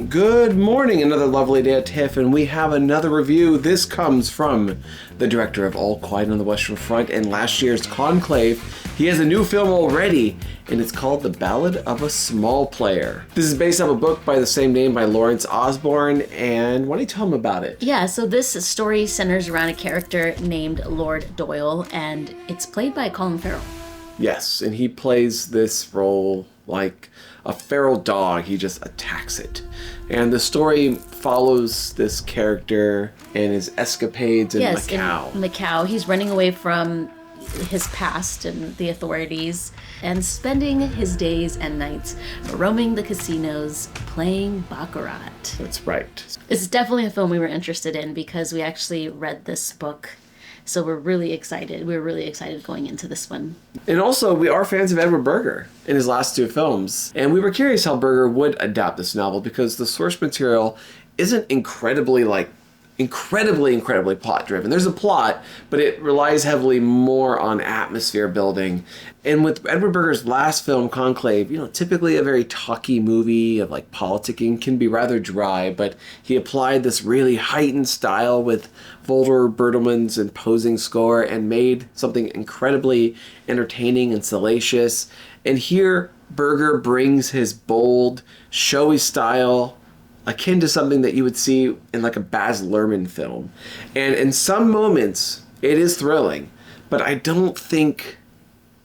Good morning, another lovely day at TIFF, and we have another review. This comes from the director of All Quiet on the Western Front and last year's Conclave. He has a new film already, and it's called The Ballad of a Small Player. This is based off a book by the same name by Lawrence Osborne, and why don't you tell him about it? Yeah, so this story centers around a character named Lord Doyle, and it's played by Colin Farrell. Yes, and he plays this role like a feral dog. He just attacks it. And the story follows this character and his escapades in Macau. In Macau. He's running away from his past and the authorities and spending his days and nights roaming the casinos playing baccarat. That's right. It's definitely a film we were interested in because we actually read this book. So we're really excited. We're really excited going into this one. And also, we are fans of Edward Berger in his last two films. And we were curious how Berger would adapt this novel because the source material isn't incredibly plot driven. There's a plot, but it relies heavily more on atmosphere building. And with Edward Berger's last film, Conclave, typically a very talky movie of like politicking can be rather dry, but he applied this really heightened style with Volder Bertelmann's imposing score and made something incredibly entertaining and salacious. And here, Berger brings his bold, showy style akin to something that you would see in like a Baz Luhrmann film. And in some moments, it is thrilling, but I don't think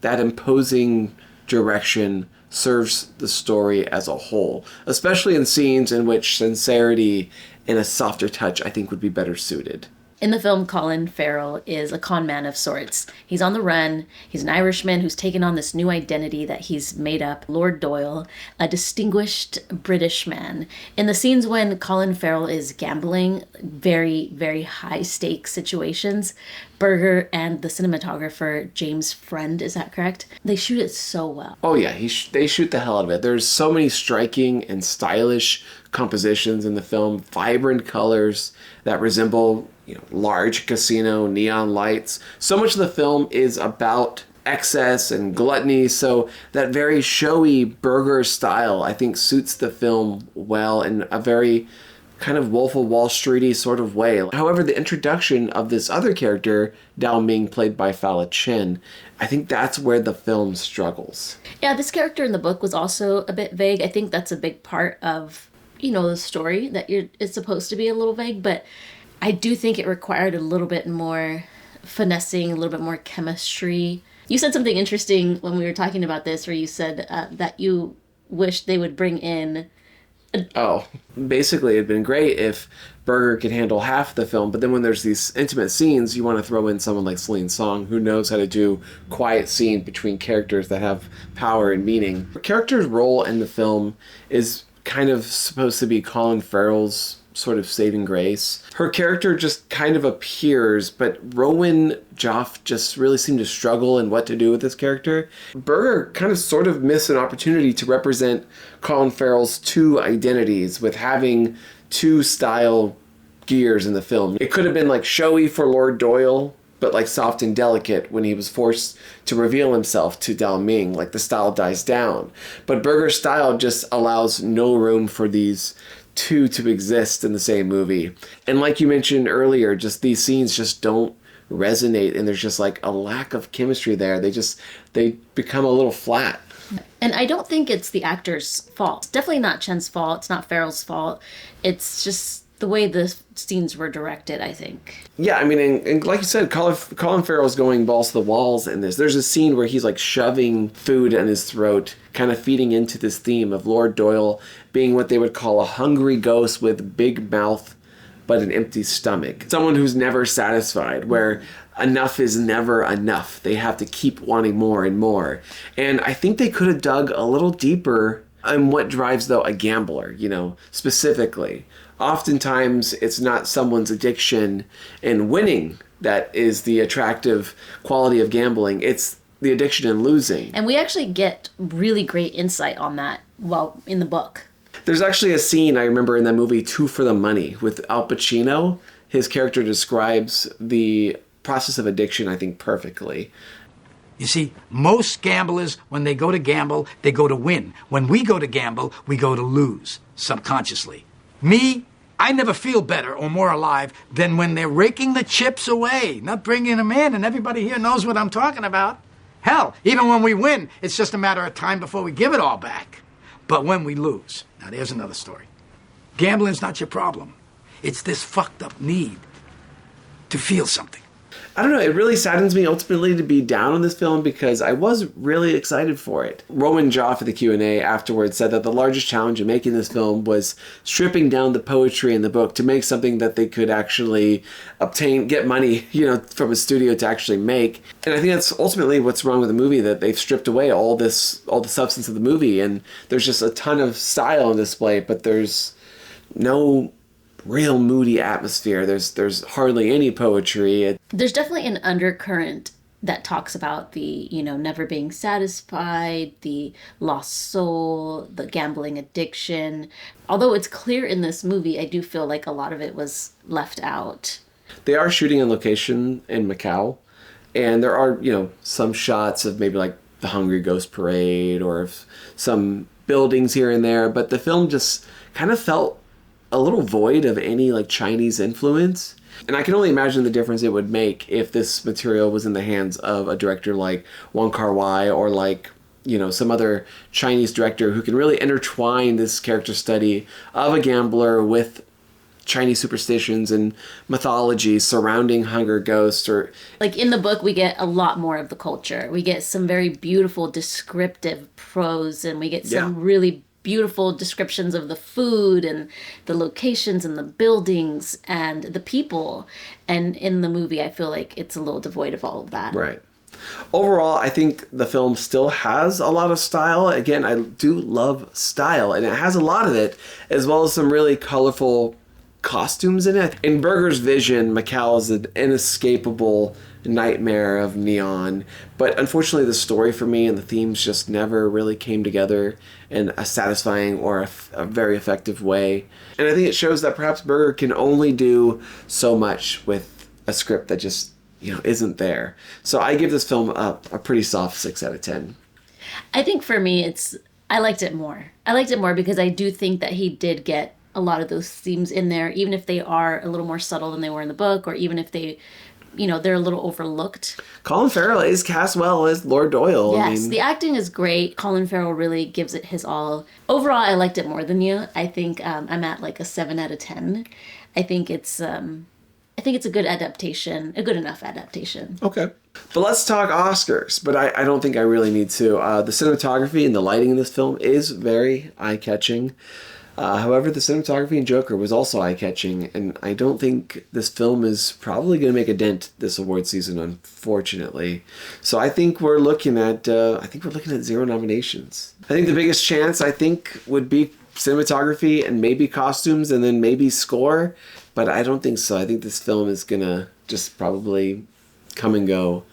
that imposing direction serves the story as a whole, especially in scenes in which sincerity and a softer touch I think would be better suited. In the film, Colin Farrell is a con man of sorts. He's on the run. He's an Irishman who's taken on this new identity that he's made up. Lord Doyle, a distinguished British man. In the scenes when Colin Farrell is gambling, very, very high stakes situations, Berger and the cinematographer, James Friend, is that correct? They shoot it so well. Oh yeah, they shoot the hell out of it. There's so many striking and stylish compositions in the film, vibrant colors that resemble large casino neon lights. So much of the film is about excess and gluttony, so that very showy Berger style I think suits the film well in a very kind of Wolf of Wall Street-y sort of way. However, the introduction of this other character, Dao Ming, played by Fala Chin, I think that's where the film struggles. Yeah, this character in the book was also a bit vague. I think that's a big part of, the story, that it's supposed to be a little vague, but I do think it required a little bit more finessing, a little bit more chemistry. You said something interesting when we were talking about this, where you said that you wish they would bring in... Basically it'd been great if Berger could handle half the film, but then when there's these intimate scenes, you want to throw in someone like Celine Song, who knows how to do quiet scene between characters that have power and meaning. The character's role in the film is kind of supposed to be Colin Farrell's sort of saving grace. Her character just kind of appears, but Rowan Joff just really seemed to struggle in what to do with this character. Berger kind of sort of missed an opportunity to represent Colin Farrell's two identities with having two style gears in the film. It could have been like showy for Lord Doyle, but like soft and delicate when he was forced to reveal himself to Dao Ming, like the style dies down. But Berger's style just allows no room for these two to exist in the same movie. And like you mentioned earlier, just these scenes just don't resonate, and there's just like a lack of chemistry there. They become a little flat. And I don't think it's the actor's fault. It's definitely not Chen's fault. It's not Farrell's fault. It's just the way the scenes were directed, I think. Yeah, I mean, and like you said, Colin Farrell's going balls to the walls in this. There's a scene where he's like shoving food in his throat, kind of feeding into this theme of Lord Doyle being what they would call a hungry ghost with big mouth but an empty stomach. Someone who's never satisfied, where enough is never enough. They have to keep wanting more and more. And I think they could have dug a little deeper on what drives, though, a gambler, specifically. Oftentimes, it's not someone's addiction and winning that is the attractive quality of gambling. It's the addiction in losing. And we actually get really great insight on that, in the book. There's actually a scene I remember in that movie, Two for the Money, with Al Pacino. His character describes the process of addiction, I think, perfectly. You see, most gamblers, when they go to gamble, they go to win. When we go to gamble, we go to lose, subconsciously. Me, I never feel better or more alive than when they're raking the chips away, not bringing them in, and everybody here knows what I'm talking about. Hell, even when we win, it's just a matter of time before we give it all back. But when we lose, now there's another story. Gambling's not your problem. It's this fucked up need to feel something. I don't know, it really saddens me ultimately to be down on this film because I was really excited for it. Roman Joff at the Q&A afterwards said that the largest challenge in making this film was stripping down the poetry in the book to make something that they could actually obtain, get money, from a studio to actually make. And I think that's ultimately what's wrong with the movie, that they've stripped away all the substance of the movie, and there's just a ton of style on display, but there's no real moody atmosphere. There's hardly any poetry. There's definitely an undercurrent that talks about the, never being satisfied, the lost soul, the gambling addiction. Although it's clear in this movie, I do feel like a lot of it was left out. They are shooting on location in Macau, and there are, some shots of maybe like the Hungry Ghost Parade or some buildings here and there, but the film just kind of felt a little void of any like Chinese influence. And I can only imagine the difference it would make if this material was in the hands of a director like Wong Kar-wai or like, some other Chinese director who can really intertwine this character study of a gambler with Chinese superstitions and mythology surrounding Hunger Ghosts. Or like in the book, we get a lot more of the culture. We get some very beautiful descriptive prose, and we get some really beautiful descriptions of the food and the locations and the buildings and the people. And in the movie, I feel like it's a little devoid of all of that. Right. Overall, I think the film still has a lot of style. Again, I do love style, and it has a lot of it, as well as some really colorful costumes in it. In Berger's vision, Macau is an inescapable nightmare of neon, but unfortunately the story for me and the themes just never really came together in a satisfying or a very effective way. And I think it shows that perhaps Berger can only do so much with a script that just isn't there. So I give this film a pretty soft 6 out of 10. I think for me I liked it more. I liked it more because I do think that he did get a lot of those themes in there, even if they are a little more subtle than they were in the book, or even if they they're a little overlooked. Colin Farrell is cast well as Lord Doyle. Yes, the acting is great. Colin Farrell really gives it his all. Overall, I liked it more than you. I think I'm at like a 7 out of 10. I think it's a good adaptation, a good enough adaptation. Okay. But let's talk Oscars. But I don't think I really need to. The cinematography and the lighting in this film is very eye-catching. However, the cinematography in Joker was also eye-catching, and I don't think this film is probably going to make a dent this award season, unfortunately. So I think we're looking at 0 nominations. I think the biggest chance would be cinematography and maybe costumes and then maybe score, but I don't think so. I think this film is going to just probably come and go.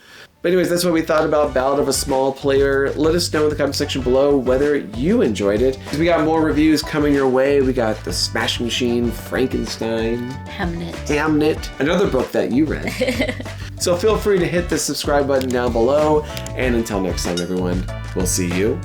But anyways, that's what we thought about Ballad of a Small Player. Let us know in the comment section below whether you enjoyed it. We got more reviews coming your way. We got The Smashing Machine, Frankenstein, Hamnet, another book that you read. So feel free to hit the subscribe button down below. And until next time, everyone, we'll see you